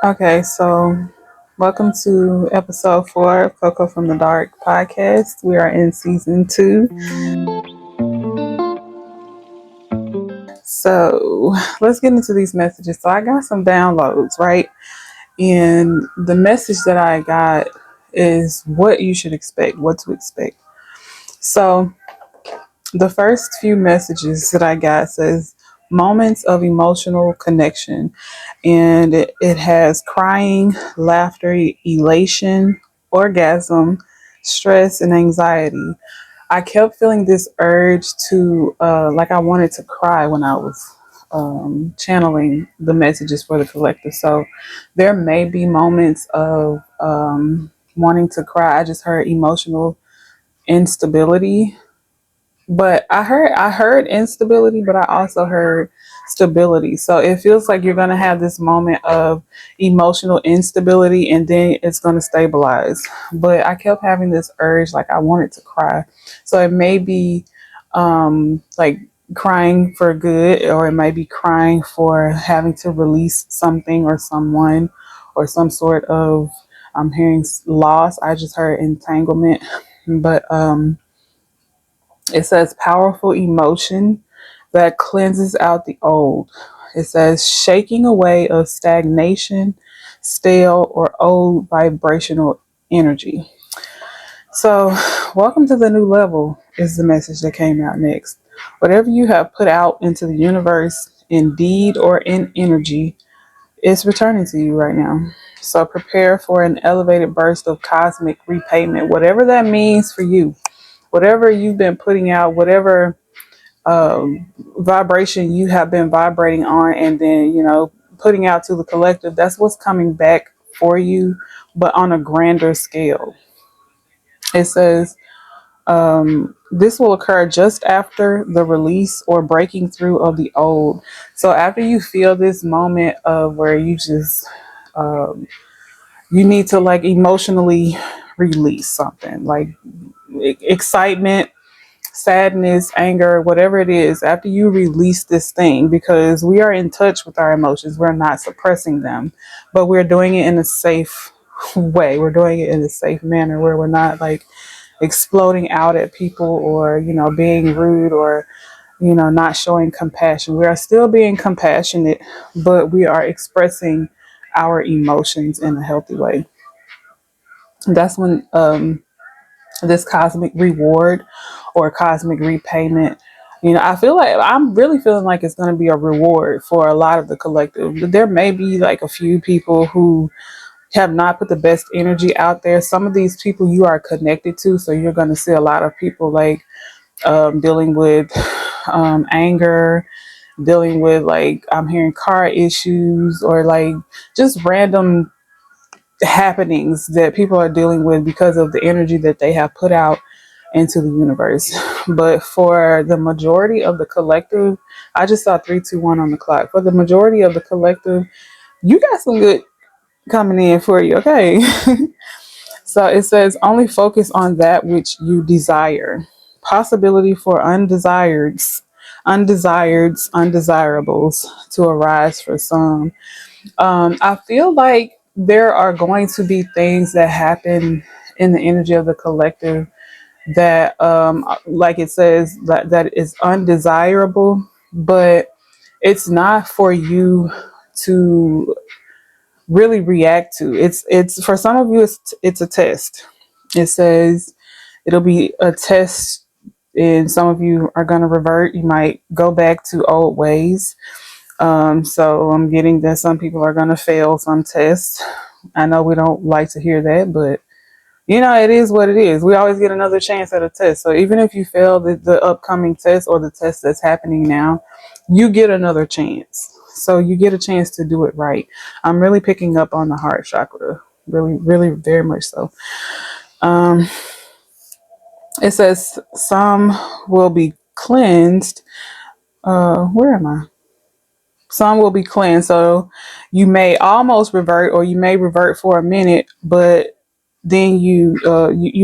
Okay, so welcome to episode 4 of CoCo from the Dark podcast. We are in season 2. So let's get into these messages. So I got some downloads, right? And the message that I got is what you should expect, what to expect. So the first few messages that I got says moments of emotional connection, and it has crying, laughter, elation, orgasm, stress, and anxiety. I kept feeling this urge to, like, I wanted to cry when I was channeling the messages for the collective. So there may be moments of wanting to cry. I just heard emotional instability, but I heard instability, but I also heard stability. So it feels like you're going to have this moment of emotional instability and then it's going to stabilize. But I kept having this urge, like I wanted to cry. So it may be like crying for good, or it might be crying for having to release something or someone or some sort of, I'm hearing loss. I just heard entanglement. But it says powerful emotion that cleanses out the old. It says shaking away of stagnation, stale, or old vibrational energy. So, welcome to the new level is the message that came out next. Whatever you have put out into the universe in deed or in energy is returning to you right now. So, prepare for an elevated burst of cosmic repayment, whatever that means for you. Whatever you've been putting out, whatever vibration you have been vibrating on, and then putting out to the collective, that's what's coming back for you, but on a grander scale. It says this will occur just after the release or breaking through of the old. So after you feel this moment of where you just you need to, like, emotionally release something, like excitement, sadness, anger, whatever it is, after you release this thing, because we are in touch with our emotions, we're not suppressing them, but we're doing it in a safe way. We're doing it in a safe manner where we're not like exploding out at people, or being rude, or not showing compassion. We are still being compassionate, but we are expressing our emotions in a healthy way. That's when this cosmic reward or cosmic repayment, I feel like I'm really feeling like it's going to be a reward for a lot of the collective. There may be like a few people who have not put the best energy out there. Some of these people you are connected to, so you're going to see a lot of people like dealing with anger, dealing with, like, I'm hearing car issues, or like just random happenings that people are dealing with because of the energy that they have put out into the universe. But for the majority of the collective, I just saw 321 on the clock. For the majority of the collective, you got some good coming in for you, okay? So it says only focus on that which you desire. Possibility for undesirables to arise for some. I feel like there are going to be things that happen in the energy of the collective that, like it says, that is undesirable, but it's not for you to really react to. It's for some of you, it's a test. It says it'll be a test, and some of you are going to revert. You might go back to old ways. So I'm getting that some people are going to fail some tests. I know we don't like to hear that, but it is what it is. We always get another chance at a test. So even if you fail the upcoming test or the test that's happening now, you get another chance. So you get a chance to do it right. I'm really picking up on the heart chakra. Really, really, very much so. Um, it says some will be cleansed. Where am I? Some will be cleansed. So you may almost revert, or you may revert for a minute, but then you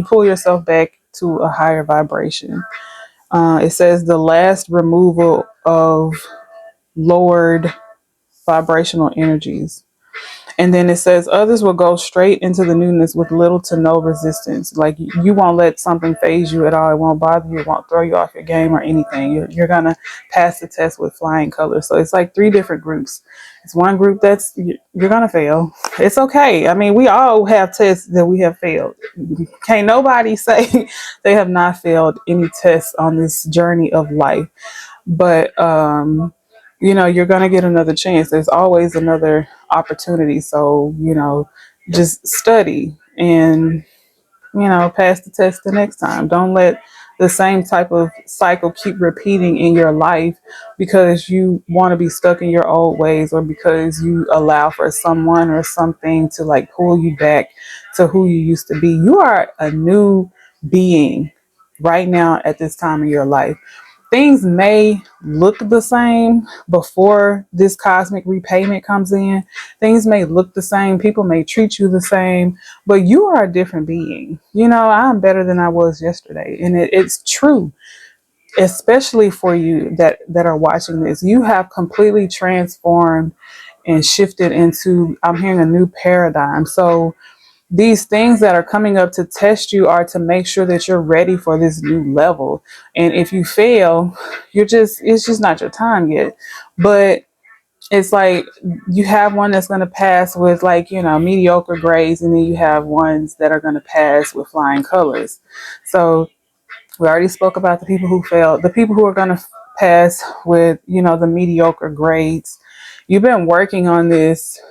pull yourself back to a higher vibration. It says the last removal of lowered vibrational energies. And then it says others will go straight into the newness with little to no resistance. Like you won't let something phase you at all. It won't bother you. It won't throw you off your game or anything. You're going to pass the test with flying colors. So it's like three different groups. It's one group that's you're going to fail. It's okay. I mean, we all have tests that we have failed. Can't nobody say they have not failed any tests on this journey of life. But you're going to get another chance. There's always another opportunity. So, just study and, pass the test the next time. Don't let the same type of cycle keep repeating in your life because you want to be stuck in your old ways, or because you allow for someone or something to like pull you back to who you used to be. You are a new being right now at this time in your life. Things may look the same before this cosmic repayment comes in. Things may look the same. People may treat you the same, but you are a different being. I'm better than I was yesterday. And it's true, especially for you that are watching this. You have completely transformed and shifted into, I'm hearing, a new paradigm. So these things that are coming up to test you are to make sure that you're ready for this new level. And if you fail, it's just not your time yet. But it's like you have one that's going to pass with like, mediocre grades, and then you have ones that are going to pass with flying colors. So we already spoke about the people who failed, the people who are going to pass with, the mediocre grades. You've been working on this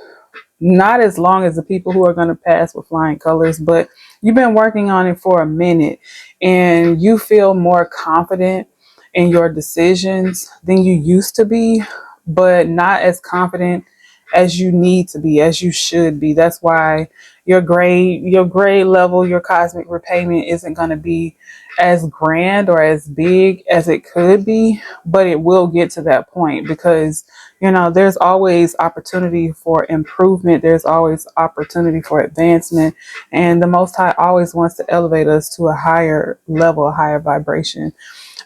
not as long as the people who are going to pass with flying colors, but you've been working on it for a minute, and you feel more confident in your decisions than you used to be, but not as confident as you need to be, as you should be. That's why your grade level, your cosmic repayment isn't going to be as grand or as big as it could be, but it will get to that point because there's always opportunity for improvement. There's always opportunity for advancement. And the Most High always wants to elevate us to a higher level, a higher vibration.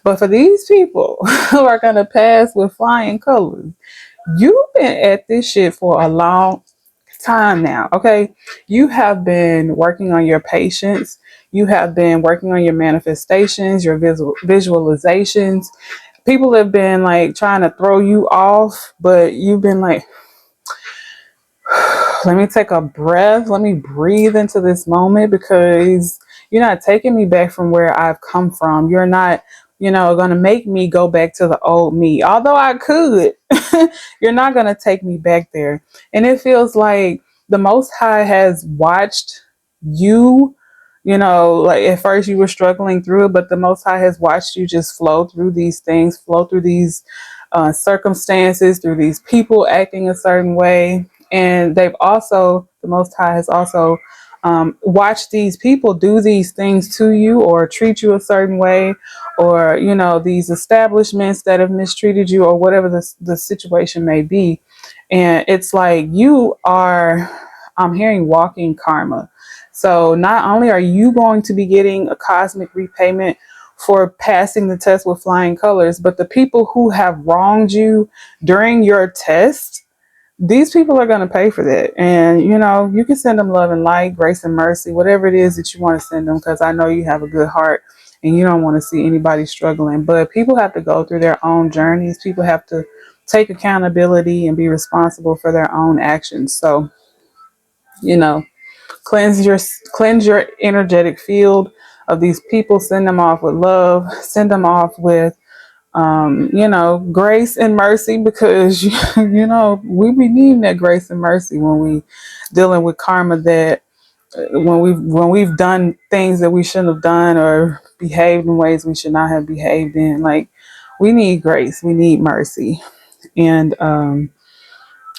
But for these people who are going to pass with flying colors, you've been at this shit for a long time now. Okay. You have been working on your patience. You have been working on your manifestations, your visualizations. People have been like trying to throw you off, but you've been like, let me take a breath. Let me breathe into this moment, because you're not taking me back from where I've come from. You're not, going to make me go back to the old me. Although I could, you're not going to take me back there. And it feels like the Most High has watched you, like at first you were struggling through it, but the Most High has watched you just flow through these things, flow through these circumstances, through these people acting a certain way. And the Most High has also watched these people do these things to you or treat you a certain way, or, these establishments that have mistreated you, or whatever the situation may be. And it's like I'm hearing walking karma. So not only are you going to be getting a cosmic repayment for passing the test with flying colors, but the people who have wronged you during your test, these people are going to pay for that. And, you can send them love and light, grace and mercy, whatever it is that you want to send them, because I know you have a good heart and you don't want to see anybody struggling. But people have to go through their own journeys. People have to take accountability and be responsible for their own actions. So, cleanse your energetic field of these people. Send them off with love. Send them off with grace and mercy, because we be needing that grace and mercy when we dealing with karma, that when we've done things that we shouldn't have done, or behaved in ways we should not have behaved in. Like, we need grace, we need mercy. And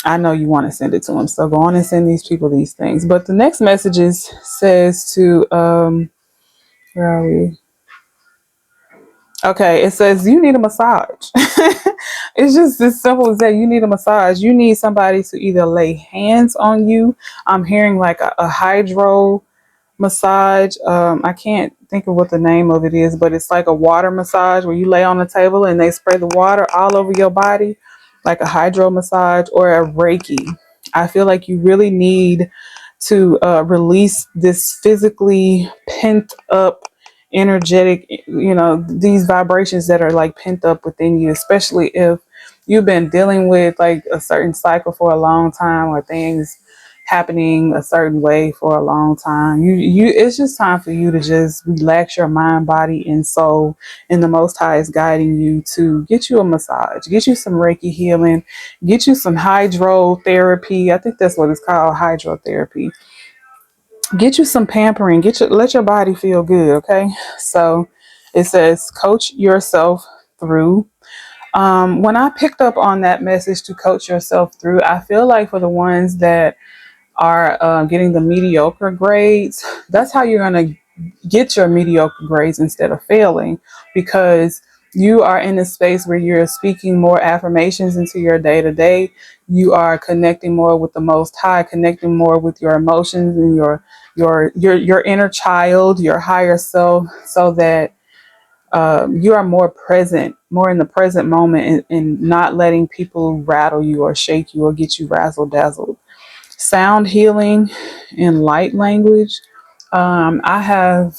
I know you want to send it to them, so go on and send these people these things. But the next messages says to where are we? Okay, it says you need a massage. It's just as simple as that. You need a massage. You need somebody to either lay hands on you. I'm hearing like a hydro massage. I can't think of what the name of it is, but it's like a water massage where you lay on the table and they spray the water all over your body, like a hydro massage, or a Reiki. I feel like you really need to release this physically pent up energetic, these vibrations that are like pent up within you, especially if you've been dealing with like a certain cycle for a long time, or things happening a certain way for a long time. It's just time for you to just relax your mind, body, and soul. And the Most High is guiding you to get you a massage, get you some Reiki healing, get you some hydrotherapy. I think that's what it's called, hydrotherapy. Get you some pampering. Let your body feel good. Okay. So it says, coach yourself through. When I picked up on that message to coach yourself through, I feel like for the ones that are getting the mediocre grades, that's how you're going to get your mediocre grades instead of failing, because you are in a space where you're speaking more affirmations into your day to day. You are connecting more with the Most High, connecting more with your emotions and your inner child, your higher self, so that you are more present, more in the present moment, and not letting people rattle you or shake you or get you razzle dazzled. Sound healing and light language. I have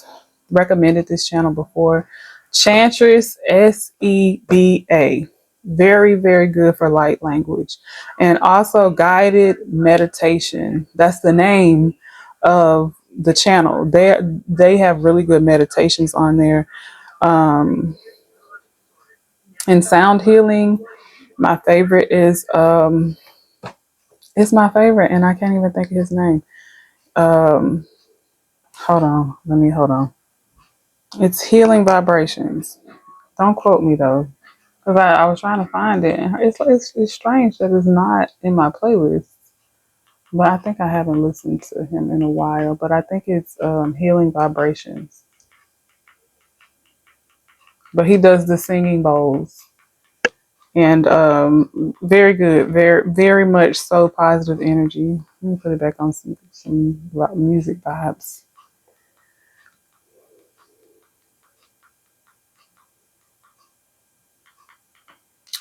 recommended this channel before. Enchantress, SEBA. Very, very good for light language. And also guided meditation. That's the name of the channel. They have really good meditations on there. Um, and sound healing, my favorite is it's my favorite, and I can't even think of his name. Um, hold on. It's Healing Vibrations. Don't quote me though, because I was trying to find it, and it's strange that it's not in my playlist. But I think I haven't listened to him in a while. But I think it's Healing Vibrations. But he does the singing bowls, and very good, very very much so positive energy. Let me put it back on some music vibes.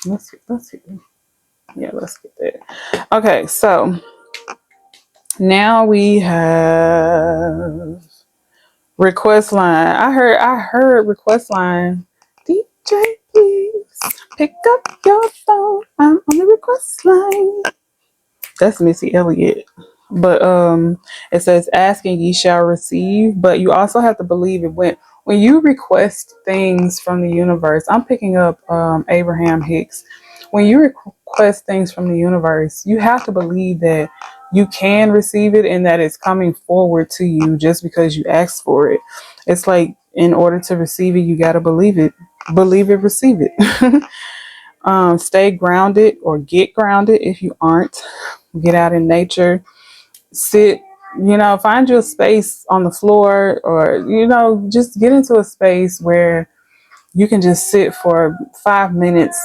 Let's see. Yeah, let's get that. Okay, so now we have request line. I heard request line. DJ, please pick up your phone. I'm on the request line. That's Missy Elliott. But it says, asking ye shall receive, but you also have to believe it. When you request things from the universe, I'm picking up Abraham Hicks. When you request things from the universe, you have to believe that you can receive it and that it's coming forward to you just because you asked for it. It's like, in order to receive it, you got to believe it. Believe it, receive it. Stay grounded, or get grounded if you aren't. Get out in nature, sit, find you a space on the floor, or, just get into a space where you can just sit for 5 minutes.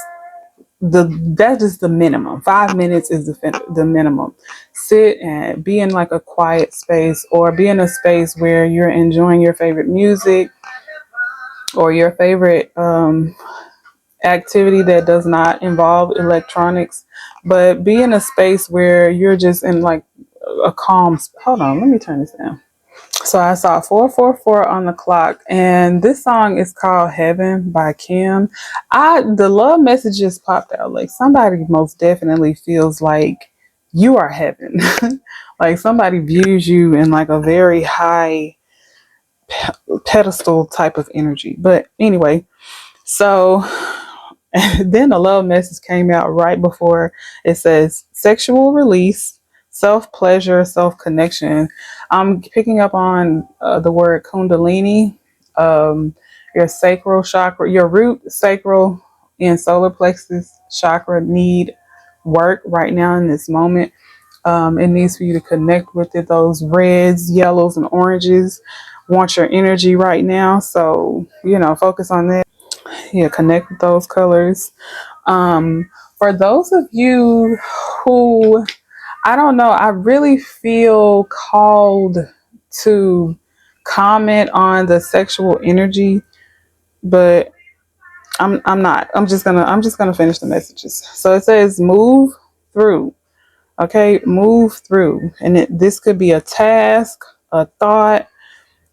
That's just the minimum. 5 minutes is the minimum. Sit and be in like a quiet space, or be in a space where you're enjoying your favorite music or your favorite activity that does not involve electronics, but be in a space where you're just in like a calm. Hold on, let me turn this down. So I saw 444 on the clock, and this song is called Heaven by Kim. The love messages popped out. Like, somebody most definitely feels like you are heaven. Like, somebody views you in like a very high pedestal type of energy. But anyway, so then the love message came out right before. It says sexual release, self pleasure, self connection. I'm picking up on the word kundalini. Your sacral chakra, your root, sacral, and solar plexus chakra need work right now in this moment. It needs for you to connect with it. Those reds, yellows, and oranges want your energy right now. So, focus on that. Yeah, connect with those colors. For those of you who, I don't know, I really feel called to comment on the sexual energy, but I'm not. I'm just gonna finish the messages. So it says, move through. Okay, move through. And this could be a task, a thought,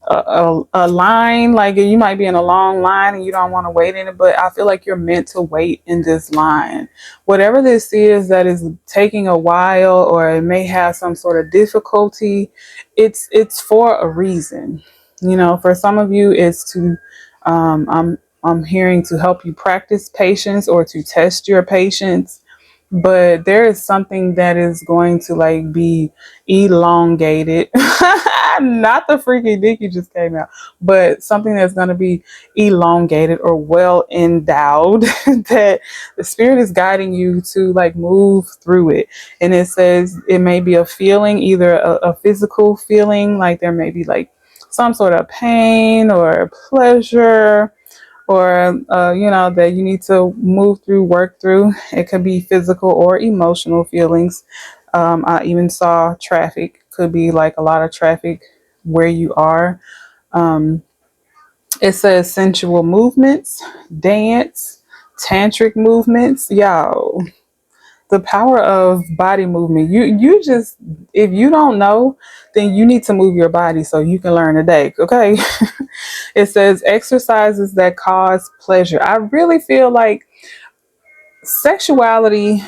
a line. Like you might be in a long line and you don't want to wait in it, but I feel like you're meant to wait in this line. Whatever this is that is taking a while, or it may have some sort of difficulty, it's for a reason. You know, for some of you, it's to I'm hearing to help you practice patience or to test your patience, but there is something that is going to like be elongated. Not the freaky dicky just came out, but something that's going to be elongated or well endowed that the spirit is guiding you to like move through it. And it says it may be a feeling, either a physical feeling, like there may be like some sort of pain or pleasure, or you know, that you need to move through, work through. It could be physical or emotional feelings. I even saw traffic. Could be like a lot of traffic where you are. um, it says sensual movements, dance, tantric movements. Y'all, the power of body movement. You just, if you don't know, then you need to move your body so you can learn today. Okay. It says exercises that cause pleasure. I really feel like sexuality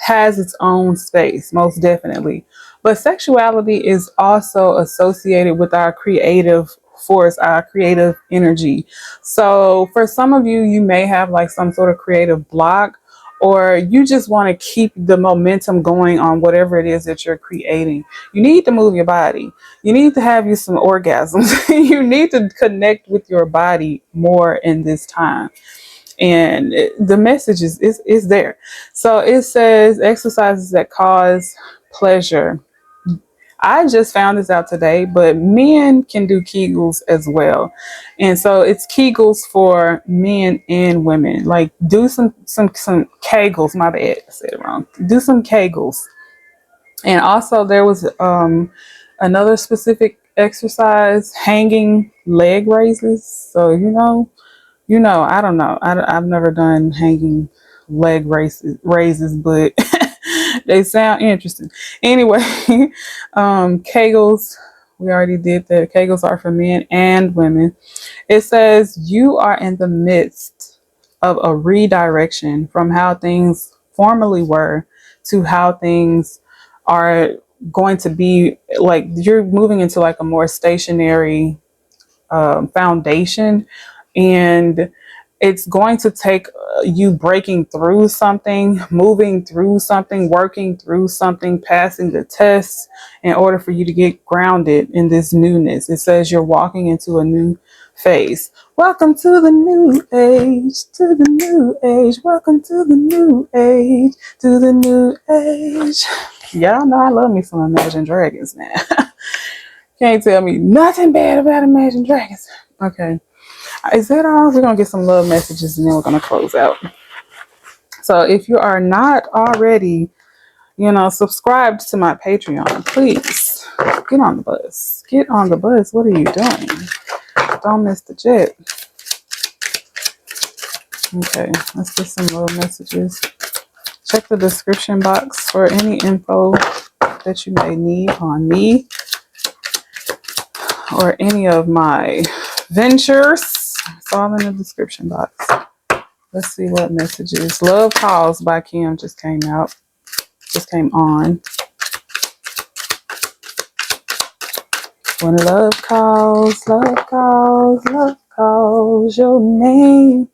has its own space, most definitely. But sexuality is also associated with our creative force, our creative energy. So for some of you, you may have like some sort of creative block, or you just want to keep the momentum going on whatever it is that you're creating. You need to move your body. You need to have you some orgasms. You need to connect with your body more in this time. And the message is there. So it says exercises that cause pleasure. I just found this out today, but men can do Kegels as well. And so it's Kegels for men and women. Like do some Kegels. My bad, I said it wrong. Do some Kegels. And also there was another specific exercise, hanging leg raises. So I don't know. I've never done hanging leg raises, but they sound interesting. Anyway, Kegels, we already did that. Kegels are for men and women. It says you are in the midst of a redirection from how things formerly were to how things are going to be. Like you're moving into like a more stationary foundation, and it's going to take you breaking through something, moving through something, working through something, passing the tests in order for you to get grounded in this newness. It says you're walking into a new phase. Welcome to the new age, to the new age. Welcome to the new age, to the new age. Y'all know I love me some Imagine Dragons now. Can't tell me nothing bad about Imagine Dragons. Okay. Is that all? We're going to get some love messages and then we're going to close out. So if you are not already, subscribed to my Patreon, please get on the bus. Get on the bus. What are you doing? Don't miss the jet. Okay. Let's get some love messages. Check the description box for any info that you may need on me or any of my ventures. It's all in the description box. Let's see what messages. Love Calls by Kim just came out. Just came on. When love calls, love calls, love calls your name.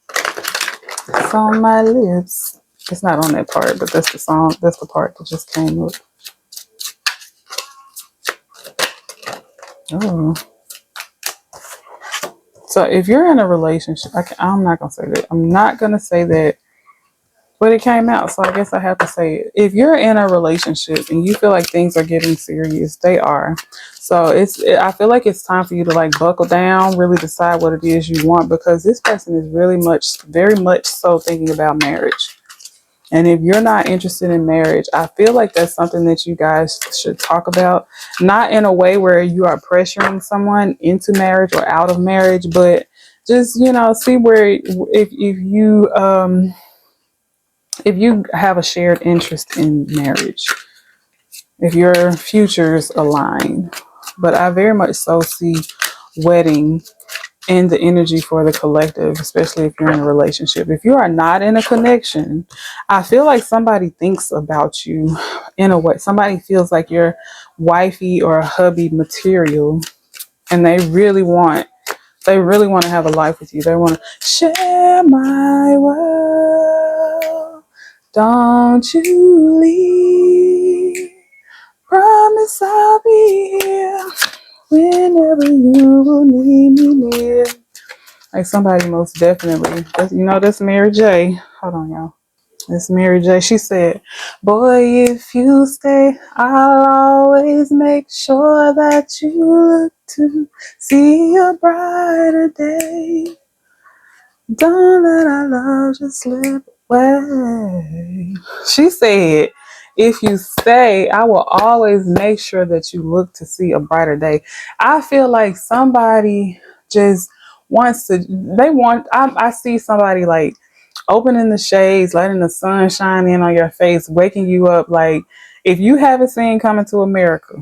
It's on my lips. It's not on that part, but that's the song. That's the part that just came up. Oh. So if you're in a relationship, I'm not going to say that. I'm not going to say that, but it came out. So I guess I have to say it. If you're in a relationship and you feel like things are getting serious, they are. So I feel like it's time for you to like buckle down, really decide what it is you want, because this person is very much so thinking about marriage. And if you're not interested in marriage, I feel like that's something that you guys should talk about. Not in a way where you are pressuring someone into marriage or out of marriage, but just, see where if you if you have a shared interest in marriage, if your futures align. But I very much so see wedding in the energy for the collective, especially if you're in a relationship. If you are not in a connection, I feel like somebody thinks about you in a way. Somebody feels like you're wifey or hubby material, and they really want to have a life with you. They want to share my world. Don't you leave. Promise I'll be here whenever you will need me near. Like somebody most definitely. That's Mary J. Hold on, y'all. That's Mary J. She said, boy, if you stay, I'll always make sure that you look to see a brighter day. Don't let our love just slip away. She said, if you stay, I will always make sure that you look to see a brighter day. I feel like somebody just wants to, I see somebody like opening the shades, letting the sun shine in on your face, waking you up. Like, if you haven't seen Coming to America,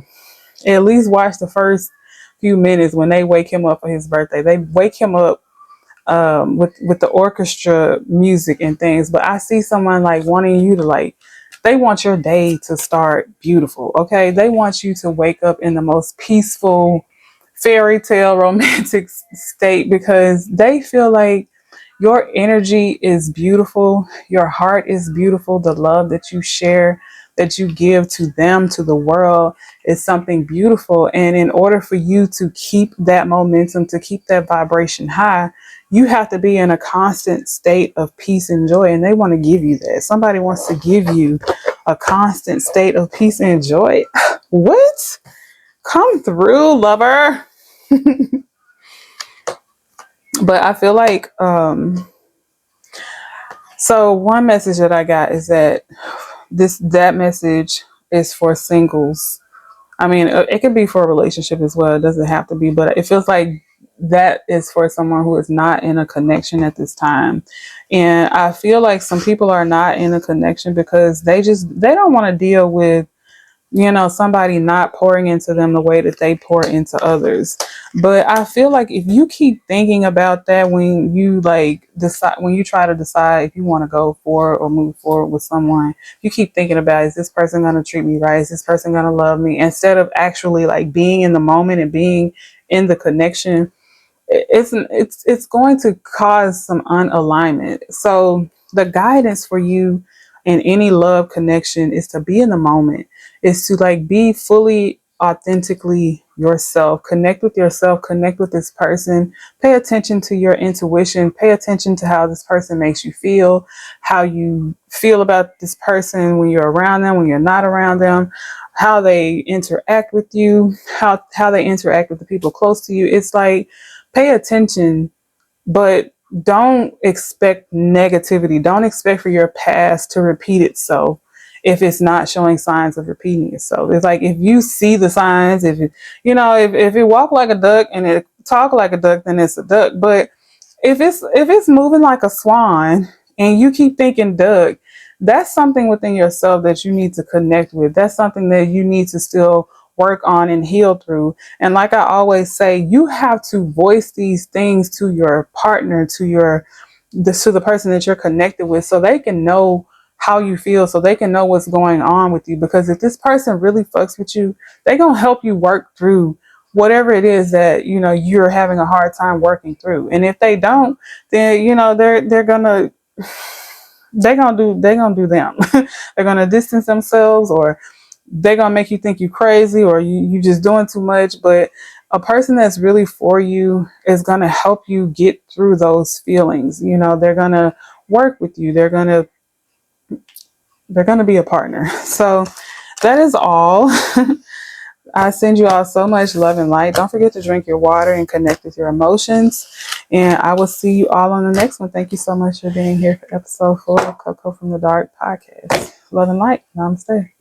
at least watch the first few minutes when they wake him up for his birthday. They wake him up with the orchestra music and things. But I see someone like wanting you to like, they want your day to start beautiful. Okay. They want you to wake up in the most peaceful fairy tale romantic state because they feel like your energy is beautiful. Your heart is beautiful. The love that you share, that you give to them, to the world, is something beautiful. And in order for you to keep that momentum, to keep that vibration high, you have to be in a constant state of peace and joy. And they want to give you that. Somebody wants to give you a constant state of peace and joy. What? Come through, lover. But I feel like, so one message that I got is that that message is for singles. I mean, it could be for a relationship as well. It doesn't have to be, but it feels like that is for someone who is not in a connection at this time. And I feel like some people are not in a connection because they don't want to deal with, somebody not pouring into them the way that they pour into others. But I feel like if you keep thinking about that when you when you try to decide if you want to go forward or move forward with someone, you keep thinking about, is this person going to treat me right? Is this person going to love me? Instead of actually like being in the moment and being in the connection, it's going to cause some unalignment. So the guidance for you in any love connection is to be in the moment, is to like be fully authentically yourself, connect with this person, pay attention to your intuition, pay attention to how this person makes you feel, how you feel about this person when you're around them, when you're not around them, how they interact with you, how they interact with the people close to you. It's like, pay attention, but don't expect negativity. Don't expect for your past to repeat itself if it's not showing signs of repeating itself. It's like, if you see the signs, if it walk like a duck and it talk like a duck, then it's a duck. But if it's moving like a swan and you keep thinking duck, that's something within yourself that you need to connect with. That's something that you need to still work on and heal through. And like I always say, you have to voice these things to your partner, to the person that you're connected with, so they can know how you feel, so they can know what's going on with you. Because if this person really fucks with you, they're going to help you work through whatever it is that, you're having a hard time working through. And if they don't, then, they're gonna do them. They're gonna distance themselves, or they're gonna make you think you crazy, or you just doing too much. But a person that's really for you is gonna help you get through those feelings. They're gonna work with you. They're gonna be a partner. So that is all. I send you all so much love and light. Don't forget to drink your water and connect with your emotions. And I will see you all on the next one. Thank you so much for being here for episode 4 of CoCo from the Dark podcast. Love and light. Namaste.